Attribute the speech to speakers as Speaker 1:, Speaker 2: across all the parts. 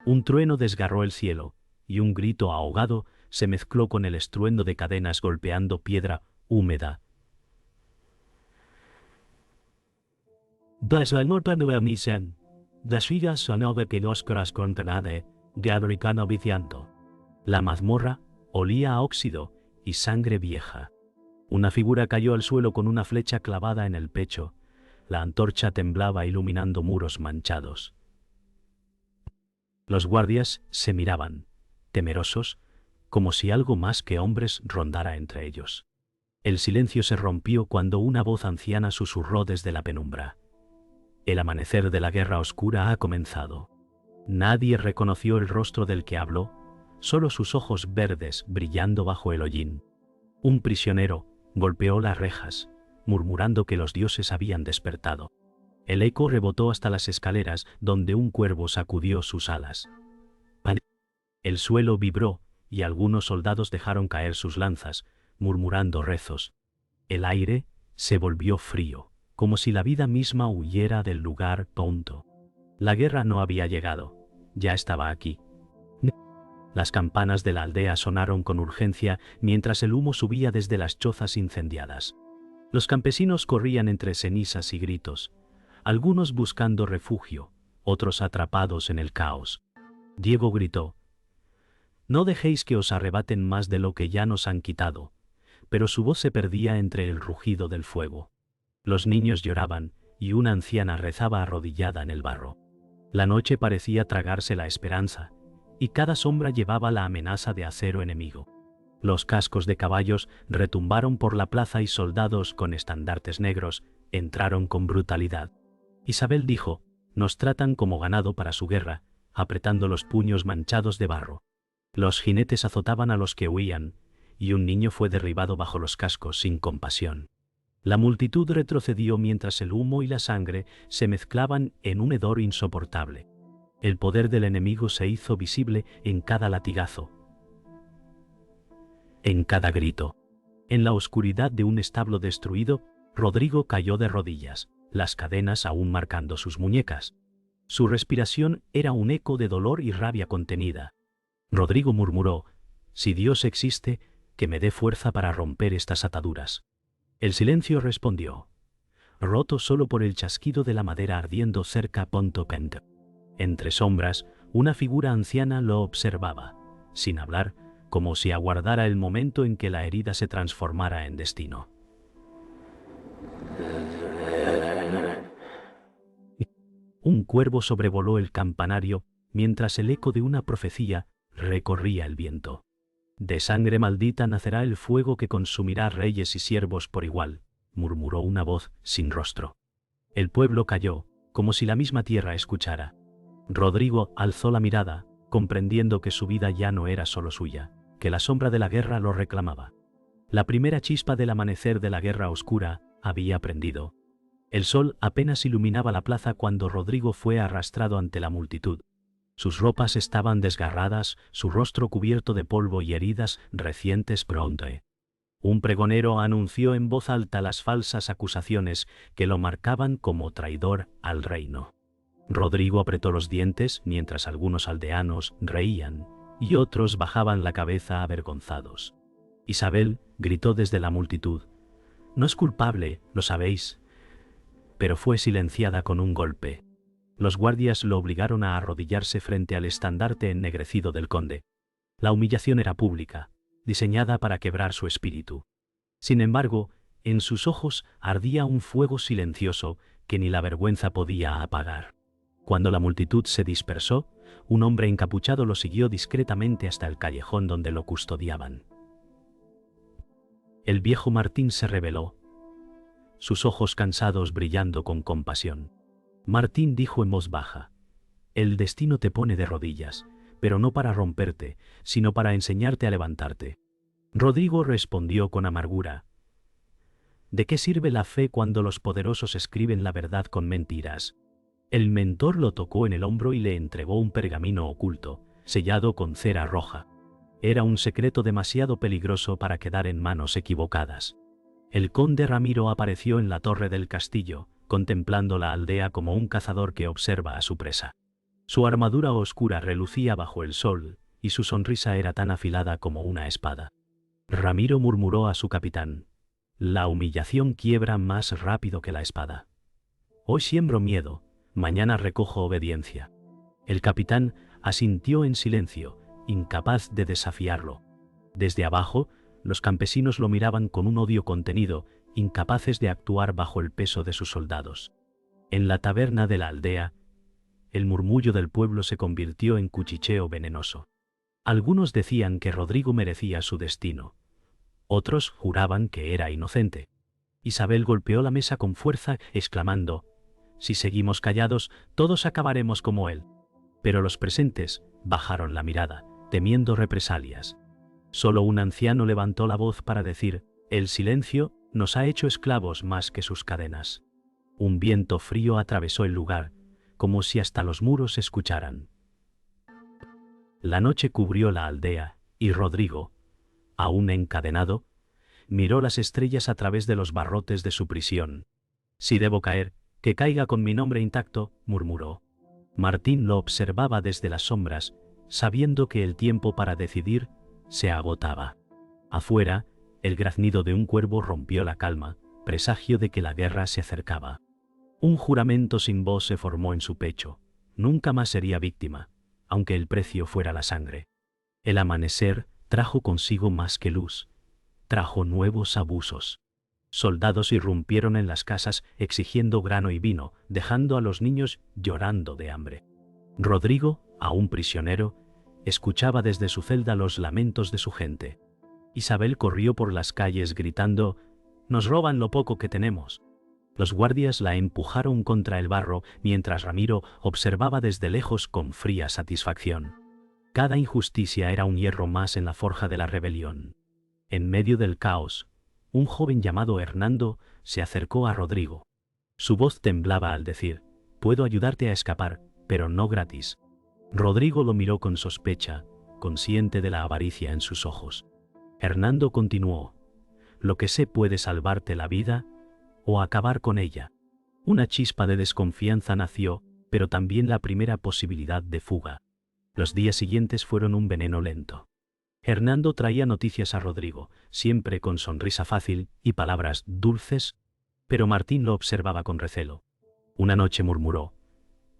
Speaker 1: Un trueno desgarró el cielo, y un grito ahogado se mezcló con el estruendo de cadenas golpeando piedra húmeda. Desde el norte de la misión, desfila sonora que los contenade de americano viciando. La mazmorra olía a óxido y sangre vieja. Una figura cayó al suelo con una flecha clavada en el pecho. La antorcha temblaba iluminando muros manchados. Los guardias se miraban, temerosos, como si algo más que hombres rondara entre ellos. El silencio se rompió cuando una voz anciana susurró desde la penumbra. El amanecer de la guerra oscura ha comenzado. Nadie reconoció el rostro del que habló, solo sus ojos verdes brillando bajo el hollín. Un prisionero golpeó las rejas, murmurando que los dioses habían despertado. El eco rebotó hasta las escaleras, donde un cuervo sacudió sus alas. El suelo vibró, y algunos soldados dejaron caer sus lanzas, murmurando rezos. El aire se volvió frío, como si la vida misma huyera del lugar tonto. La guerra no había llegado, ya estaba aquí. Las campanas de la aldea sonaron con urgencia mientras el humo subía desde las chozas incendiadas. Los campesinos corrían entre cenizas y gritos, algunos buscando refugio, otros atrapados en el caos. Diego gritó: «No dejéis que os arrebaten más de lo que ya nos han quitado», pero su voz se perdía entre el rugido del fuego. Los niños lloraban, y una anciana rezaba arrodillada en el barro. La noche parecía tragarse la esperanza, y cada sombra llevaba la amenaza de acero enemigo. Los cascos de caballos retumbaron por la plaza y soldados con estandartes negros entraron con brutalidad. Isabel dijo: «Nos tratan como ganado para su guerra», apretando los puños manchados de barro. Los jinetes azotaban a los que huían, y un niño fue derribado bajo los cascos sin compasión. La multitud retrocedió mientras el humo y la sangre se mezclaban en un hedor insoportable. El poder del enemigo se hizo visible en cada latigazo, en cada grito. En la oscuridad de un establo destruido, Rodrigo cayó de rodillas, las cadenas aún marcando sus muñecas. Su respiración era un eco de dolor y rabia contenida. Rodrigo murmuró: «Si Dios existe, que me dé fuerza para romper estas ataduras». El silencio respondió, roto solo por el chasquido de la madera ardiendo cerca Ponto Pent. Entre sombras, una figura anciana lo observaba, sin hablar, como si aguardara el momento en que la herida se transformara en destino. Un cuervo sobrevoló el campanario mientras el eco de una profecía recorría el viento. «De sangre maldita nacerá el fuego que consumirá reyes y siervos por igual», murmuró una voz sin rostro. El pueblo calló, como si la misma tierra escuchara. Rodrigo alzó la mirada, comprendiendo que su vida ya no era solo suya, que la sombra de la guerra lo reclamaba. La primera chispa del amanecer de la guerra oscura había prendido. El sol apenas iluminaba la plaza cuando Rodrigo fue arrastrado ante la multitud. Sus ropas estaban desgarradas, su rostro cubierto de polvo y heridas recientes pronto. Un pregonero anunció en voz alta las falsas acusaciones que lo marcaban como traidor al reino. Rodrigo apretó los dientes mientras algunos aldeanos reían y otros bajaban la cabeza avergonzados. Isabel gritó desde la multitud: «No es culpable, lo sabéis», pero fue silenciada con un golpe. Los guardias lo obligaron a arrodillarse frente al estandarte ennegrecido del conde. La humillación era pública, diseñada para quebrar su espíritu. Sin embargo, en sus ojos ardía un fuego silencioso que ni la vergüenza podía apagar. Cuando la multitud se dispersó, un hombre encapuchado lo siguió discretamente hasta el callejón donde lo custodiaban. El viejo Martín se rebeló, sus ojos cansados brillando con compasión. Martín dijo en voz baja: «El destino te pone de rodillas, pero no para romperte, sino para enseñarte a levantarte». Rodrigo respondió con amargura: «¿De qué sirve la fe cuando los poderosos escriben la verdad con mentiras?». El mentor lo tocó en el hombro y le entregó un pergamino oculto, sellado con cera roja. Era un secreto demasiado peligroso para quedar en manos equivocadas. El conde Ramiro apareció en la torre del castillo, contemplando la aldea como un cazador que observa a su presa. Su armadura oscura relucía bajo el sol, y su sonrisa era tan afilada como una espada. Ramiro murmuró a su capitán: «La humillación quiebra más rápido que la espada. Hoy siembro miedo, mañana recojo obediencia». El capitán asintió en silencio, incapaz de desafiarlo. Desde abajo, los campesinos lo miraban con un odio contenido, incapaces de actuar bajo el peso de sus soldados. En la taberna de la aldea, el murmullo del pueblo se convirtió en cuchicheo venenoso. Algunos decían que Rodrigo merecía su destino. Otros juraban que era inocente. Isabel golpeó la mesa con fuerza, exclamando: «Si seguimos callados, todos acabaremos como él». Pero los presentes bajaron la mirada, temiendo represalias. Solo un anciano levantó la voz para decir: «El silencio nos ha hecho esclavos más que sus cadenas». Un viento frío atravesó el lugar, como si hasta los muros escucharan. La noche cubrió la aldea, y Rodrigo, aún encadenado, miró las estrellas a través de los barrotes de su prisión. «Si debo caer, que caiga con mi nombre intacto», murmuró. Martín lo observaba desde las sombras, sabiendo que el tiempo para decidir se agotaba. Afuera, el graznido de un cuervo rompió la calma, presagio de que la guerra se acercaba. Un juramento sin voz se formó en su pecho: nunca más sería víctima, aunque el precio fuera la sangre. El amanecer trajo consigo más que luz, trajo nuevos abusos. Soldados irrumpieron en las casas exigiendo grano y vino, dejando a los niños llorando de hambre. Rodrigo, aún prisionero, escuchaba desde su celda los lamentos de su gente. Isabel corrió por las calles gritando: «Nos roban lo poco que tenemos». Los guardias la empujaron contra el barro, mientras Ramiro observaba desde lejos con fría satisfacción. Cada injusticia era un hierro más en la forja de la rebelión. En medio del caos, un joven llamado Hernando se acercó a Rodrigo. Su voz temblaba al decir: «Puedo ayudarte a escapar, pero no gratis». Rodrigo lo miró con sospecha, consciente de la avaricia en sus ojos. Hernando continuó: «Lo que sé puede salvarte la vida o acabar con ella». Una chispa de desconfianza nació, pero también la primera posibilidad de fuga. Los días siguientes fueron un veneno lento. Hernando traía noticias a Rodrigo, siempre con sonrisa fácil y palabras dulces, pero Martín lo observaba con recelo. Una noche murmuró: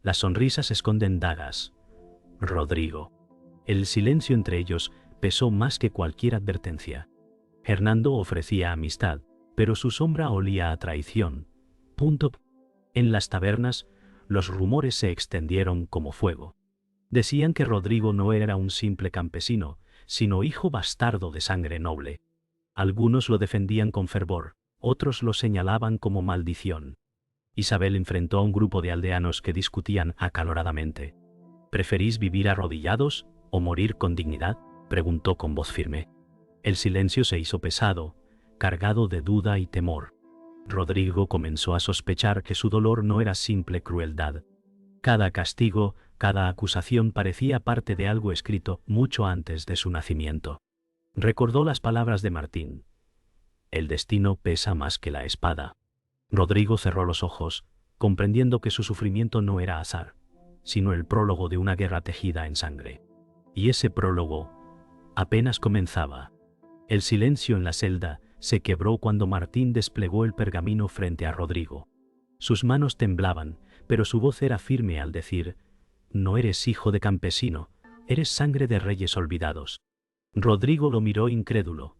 Speaker 1: «Las sonrisas esconden dagas». Rodrigo. El silencio entre ellos pesó más que cualquier advertencia. Hernando ofrecía amistad, pero su sombra olía a traición. En las tabernas, los rumores se extendieron como fuego. Decían que Rodrigo no era un simple campesino, sino hijo bastardo de sangre noble. Algunos lo defendían con fervor, otros lo señalaban como maldición. Isabel enfrentó a un grupo de aldeanos que discutían acaloradamente. «¿Preferís vivir arrodillados o morir con dignidad?», preguntó con voz firme. El silencio se hizo pesado, cargado de duda y temor. Rodrigo comenzó a sospechar que su dolor no era simple crueldad. Cada castigo, cada acusación parecía parte de algo escrito mucho antes de su nacimiento. Recordó las palabras de Martín: «El destino pesa más que la espada». Rodrigo cerró los ojos, comprendiendo que su sufrimiento no era azar, sino el prólogo de una guerra tejida en sangre. Y ese prólogo apenas comenzaba. El silencio en la celda se quebró cuando Martín desplegó el pergamino frente a Rodrigo. Sus manos temblaban, pero su voz era firme al decir: «No eres hijo de campesino, eres sangre de reyes olvidados». Rodrigo lo miró incrédulo,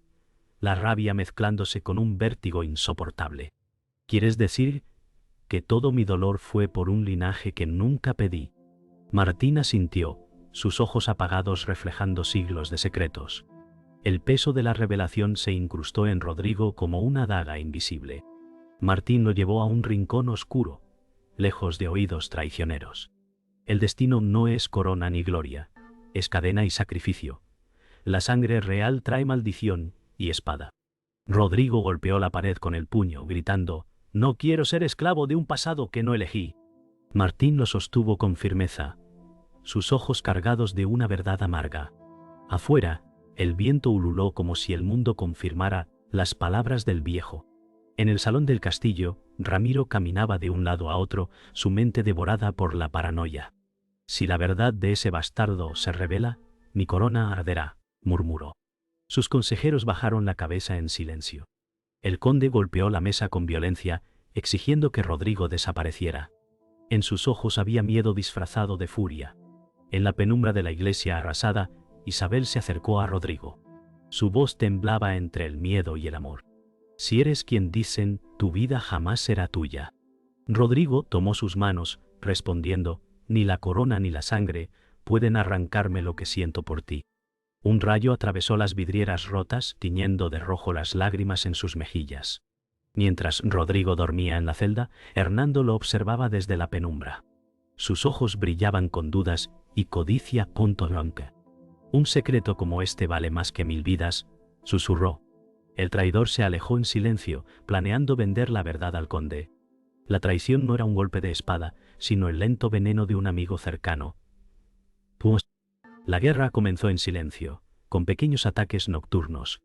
Speaker 1: la rabia mezclándose con un vértigo insoportable. «¿Quieres decir que todo mi dolor fue por un linaje que nunca pedí?». Martín asintió, sus ojos apagados reflejando siglos de secretos. El peso de la revelación se incrustó en Rodrigo como una daga invisible. Martín lo llevó a un rincón oscuro, lejos de oídos traicioneros. El destino no es corona ni gloria, es cadena y sacrificio. La sangre real trae maldición y espada. Rodrigo golpeó la pared con el puño, gritando: «No quiero ser esclavo de un pasado que no elegí». Martín lo sostuvo con firmeza, sus ojos cargados de una verdad amarga. Afuera, el viento ululó como si el mundo confirmara las palabras del viejo. En el salón del castillo, Ramiro caminaba de un lado a otro, su mente devorada por la paranoia. Si la verdad de ese bastardo se revela, mi corona arderá, murmuró. Sus consejeros bajaron la cabeza en silencio. El conde golpeó la mesa con violencia, exigiendo que Rodrigo desapareciera. En sus ojos había miedo disfrazado de furia. En la penumbra de la iglesia arrasada, Isabel se acercó a Rodrigo. Su voz temblaba entre el miedo y el amor. Si eres quien dicen, tu vida jamás será tuya. Rodrigo tomó sus manos, respondiendo, ni la corona ni la sangre pueden arrancarme lo que siento por ti. Un rayo atravesó las vidrieras rotas, tiñendo de rojo las lágrimas en sus mejillas. Mientras Rodrigo dormía en la celda, Hernando lo observaba desde la penumbra. Sus ojos brillaban con dudas y codicia. Blanca. Un secreto como este vale más que 1000 vidas, susurró. El traidor se alejó en silencio, planeando vender la verdad al conde. La traición no era un golpe de espada, sino el lento veneno de un amigo cercano. La guerra comenzó en silencio, con pequeños ataques nocturnos.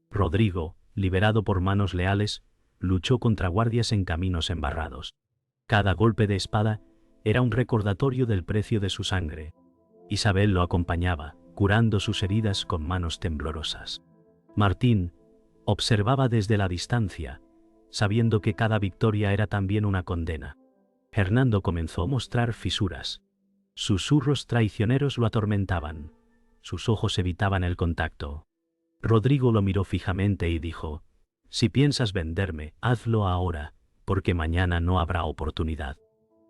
Speaker 1: Rodrigo, liberado por manos leales, luchó contra guardias en caminos embarrados. Cada golpe de espada era un recordatorio del precio de su sangre. Isabel lo acompañaba, curando sus heridas con manos temblorosas. Martín observaba desde la distancia, sabiendo que cada victoria era también una condena. Hernando comenzó a mostrar fisuras. Susurros traicioneros lo atormentaban. Sus ojos evitaban el contacto. Rodrigo lo miró fijamente y dijo, si piensas venderme, hazlo ahora, porque mañana no habrá oportunidad.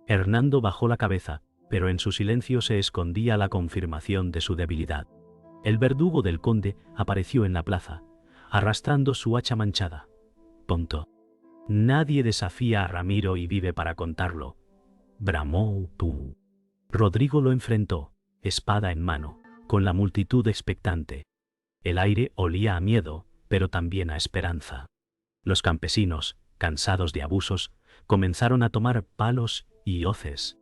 Speaker 1: Hernando bajó la cabeza, pero en su silencio se escondía la confirmación de su debilidad. El verdugo del conde apareció en la plaza, arrastrando su hacha manchada. Tonto. Nadie desafía a Ramiro y vive para contarlo. Bramó tú. Rodrigo lo enfrentó, espada en mano, con la multitud expectante. El aire olía a miedo, pero también a esperanza. Los campesinos, cansados de abusos, comenzaron a tomar palos y hoces.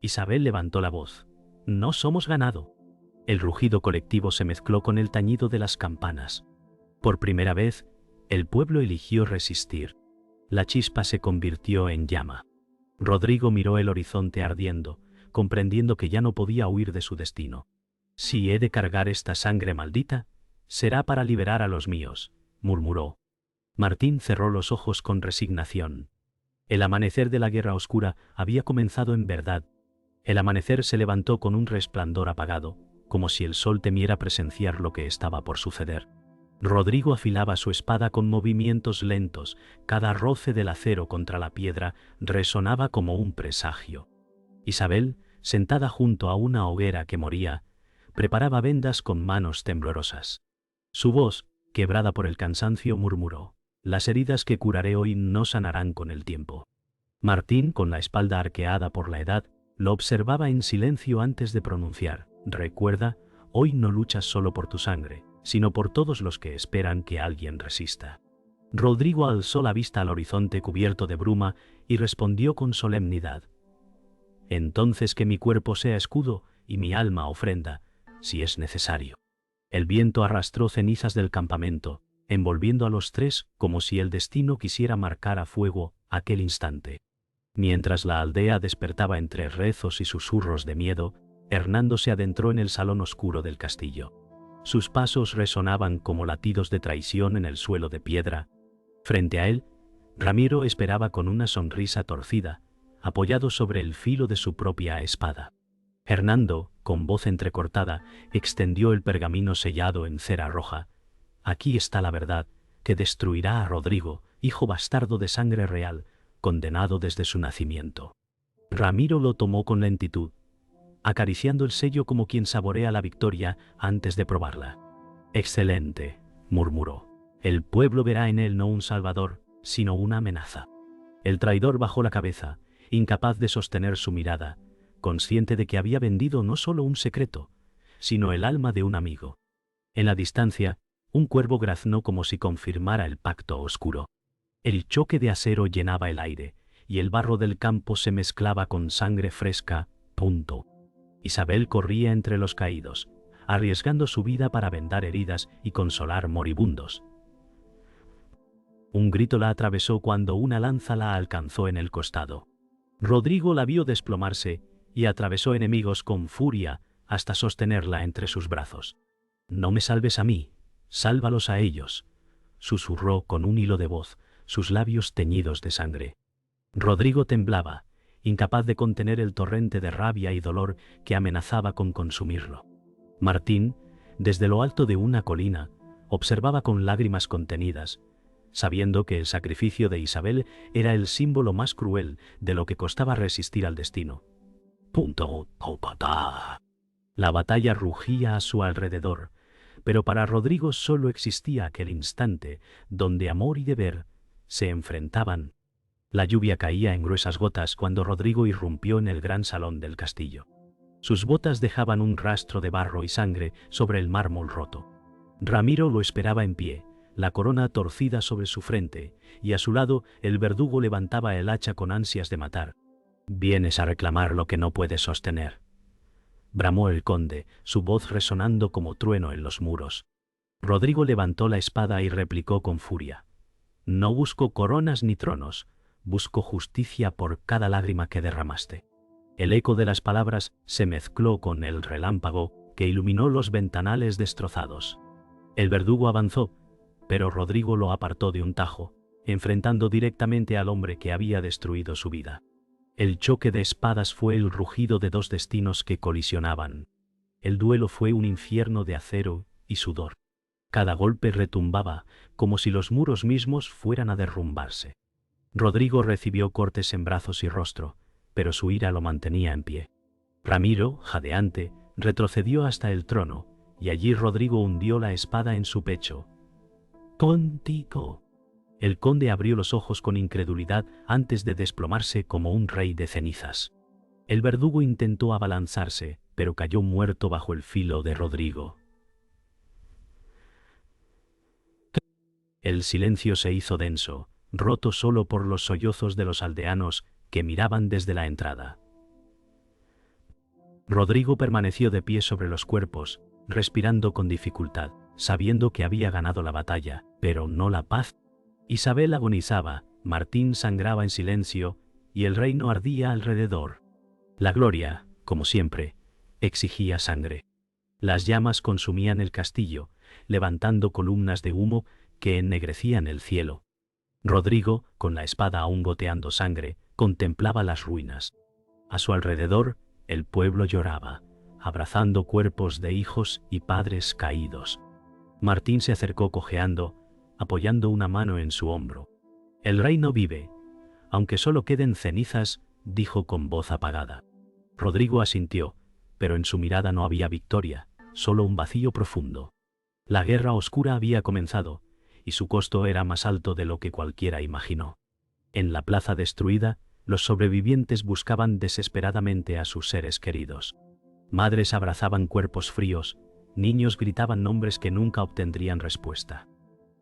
Speaker 1: Isabel levantó la voz. No somos ganado. El rugido colectivo se mezcló con el tañido de las campanas. Por primera vez, el pueblo eligió resistir. La chispa se convirtió en llama. Rodrigo miró el horizonte ardiendo, comprendiendo que ya no podía huir de su destino. Si he de cargar esta sangre maldita, será para liberar a los míos, murmuró. Martín cerró los ojos con resignación. El amanecer de la guerra oscura había comenzado en verdad. El amanecer se levantó con un resplandor apagado, como si el sol temiera presenciar lo que estaba por suceder. Rodrigo afilaba su espada con movimientos lentos, cada roce del acero contra la piedra resonaba como un presagio. Isabel, sentada junto a una hoguera que moría, preparaba vendas con manos temblorosas. Su voz, quebrada por el cansancio, murmuró, las heridas que curaré hoy no sanarán con el tiempo. Martín, con la espalda arqueada por la edad, lo observaba en silencio antes de pronunciar, recuerda, hoy no luchas solo por tu sangre, sino por todos los que esperan que alguien resista. Rodrigo alzó la vista al horizonte cubierto de bruma y respondió con solemnidad. Entonces que mi cuerpo sea escudo y mi alma ofrenda, si es necesario. El viento arrastró cenizas del campamento, envolviendo a los tres como si el destino quisiera marcar a fuego aquel instante. Mientras la aldea despertaba entre rezos y susurros de miedo, Hernando se adentró en el salón oscuro del castillo. Sus pasos resonaban como latidos de traición en el suelo de piedra. Frente a él, Ramiro esperaba con una sonrisa torcida, apoyado sobre el filo de su propia espada. Hernando, con voz entrecortada, extendió el pergamino sellado en cera roja. Aquí está la verdad, que destruirá a Rodrigo, hijo bastardo de sangre real, condenado desde su nacimiento. Ramiro lo tomó con lentitud, acariciando el sello como quien saborea la victoria antes de probarla. Excelente, murmuró. El pueblo verá en él no un salvador, sino una amenaza. El traidor bajó la cabeza, incapaz de sostener su mirada, consciente de que había vendido no solo un secreto, sino el alma de un amigo. En la distancia, un cuervo graznó como si confirmara el pacto oscuro. El choque de acero llenaba el aire, y el barro del campo se mezclaba con sangre fresca. Isabel corría entre los caídos, arriesgando su vida para vendar heridas y consolar moribundos. Un grito la atravesó cuando una lanza la alcanzó en el costado. Rodrigo la vio desplomarse y atravesó enemigos con furia hasta sostenerla entre sus brazos. «No me salves a mí, sálvalos a ellos», susurró con un hilo de voz, sus labios teñidos de sangre. Rodrigo temblaba, incapaz de contener el torrente de rabia y dolor que amenazaba con consumirlo. Martín, desde lo alto de una colina, observaba con lágrimas contenidas, sabiendo que el sacrificio de Isabel era el símbolo más cruel de lo que costaba resistir al destino. La batalla rugía a su alrededor, pero para Rodrigo solo existía aquel instante donde amor y deber se enfrentaban. La lluvia caía en gruesas gotas cuando Rodrigo irrumpió en el gran salón del castillo. Sus botas dejaban un rastro de barro y sangre sobre el mármol roto. Ramiro lo esperaba en pie, la corona torcida sobre su frente, y a su lado el verdugo levantaba el hacha con ansias de matar. «Vienes a reclamar lo que no puedes sostener», bramó el conde, su voz resonando como trueno en los muros. Rodrigo levantó la espada y replicó con furia: «No busco coronas ni tronos, busco justicia por cada lágrima que derramaste». El eco de las palabras se mezcló con el relámpago que iluminó los ventanales destrozados. El verdugo avanzó, pero Rodrigo lo apartó de un tajo, enfrentando directamente al hombre que había destruido su vida. El choque de espadas fue el rugido de dos destinos que colisionaban. El duelo fue un infierno de acero y sudor. Cada golpe retumbaba, como si los muros mismos fueran a derrumbarse. Rodrigo recibió cortes en brazos y rostro, pero su ira lo mantenía en pie. Ramiro, jadeante, retrocedió hasta el trono, y allí Rodrigo hundió la espada en su pecho. «Contigo». El conde abrió los ojos con incredulidad antes de desplomarse como un rey de cenizas. El verdugo intentó abalanzarse, pero cayó muerto bajo el filo de Rodrigo. El silencio se hizo denso, roto solo por los sollozos de los aldeanos que miraban desde la entrada. Rodrigo permaneció de pie sobre los cuerpos, respirando con dificultad, sabiendo que había ganado la batalla, pero no la paz. Isabel agonizaba, Martín sangraba en silencio, y el reino ardía alrededor. La gloria, como siempre, exigía sangre. Las llamas consumían el castillo, levantando columnas de humo que ennegrecían el cielo. Rodrigo, con la espada aún goteando sangre, contemplaba las ruinas. A su alrededor, el pueblo lloraba, abrazando cuerpos de hijos y padres caídos. Martín se acercó cojeando, apoyando una mano en su hombro. «El reino vive, aunque solo queden cenizas», dijo con voz apagada. Rodrigo asintió, pero en su mirada no había victoria, solo un vacío profundo. La guerra oscura había comenzado, y su costo era más alto de lo que cualquiera imaginó. En la plaza destruida, los sobrevivientes buscaban desesperadamente a sus seres queridos. Madres abrazaban cuerpos fríos, niños gritaban nombres que nunca obtendrían respuesta.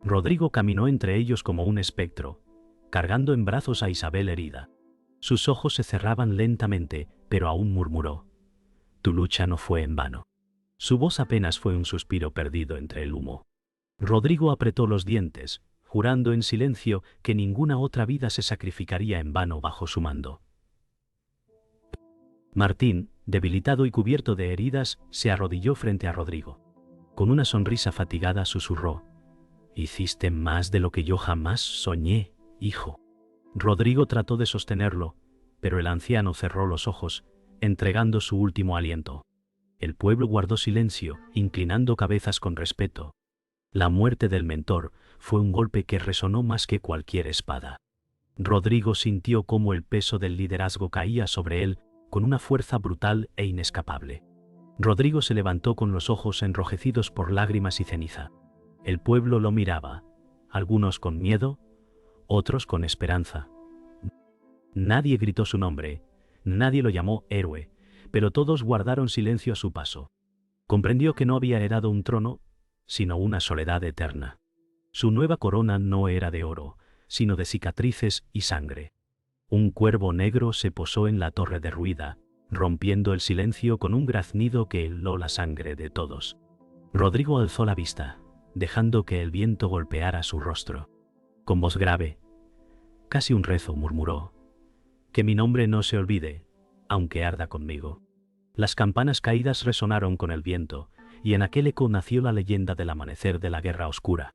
Speaker 1: Rodrigo caminó entre ellos como un espectro, cargando en brazos a Isabel herida. Sus ojos se cerraban lentamente, pero aún murmuró: «Tu lucha no fue en vano». Su voz apenas fue un suspiro perdido entre el humo. Rodrigo apretó los dientes, jurando en silencio que ninguna otra vida se sacrificaría en vano bajo su mando. Martín, debilitado y cubierto de heridas, se arrodilló frente a Rodrigo. Con una sonrisa fatigada susurró: «Hiciste más de lo que yo jamás soñé, hijo». Rodrigo trató de sostenerlo, pero el anciano cerró los ojos, entregando su último aliento. El pueblo guardó silencio, inclinando cabezas con respeto. La muerte del mentor fue un golpe que resonó más que cualquier espada. Rodrigo sintió cómo el peso del liderazgo caía sobre él con una fuerza brutal e inescapable. Rodrigo se levantó con los ojos enrojecidos por lágrimas y ceniza. El pueblo lo miraba, algunos con miedo, otros con esperanza. Nadie gritó su nombre, nadie lo llamó héroe, pero todos guardaron silencio a su paso. Comprendió que no había heredado un trono, sino una soledad eterna. Su nueva corona no era de oro, sino de cicatrices y sangre. Un cuervo negro se posó en la torre derruida, rompiendo el silencio con un graznido que heló la sangre de todos. Rodrigo alzó la vista, dejando que el viento golpeara su rostro. Con voz grave, casi un rezo, murmuró: «Que mi nombre no se olvide, aunque arda conmigo. Las campanas caídas resonaron con el viento, y en aquel eco nació la leyenda del amanecer de la guerra oscura.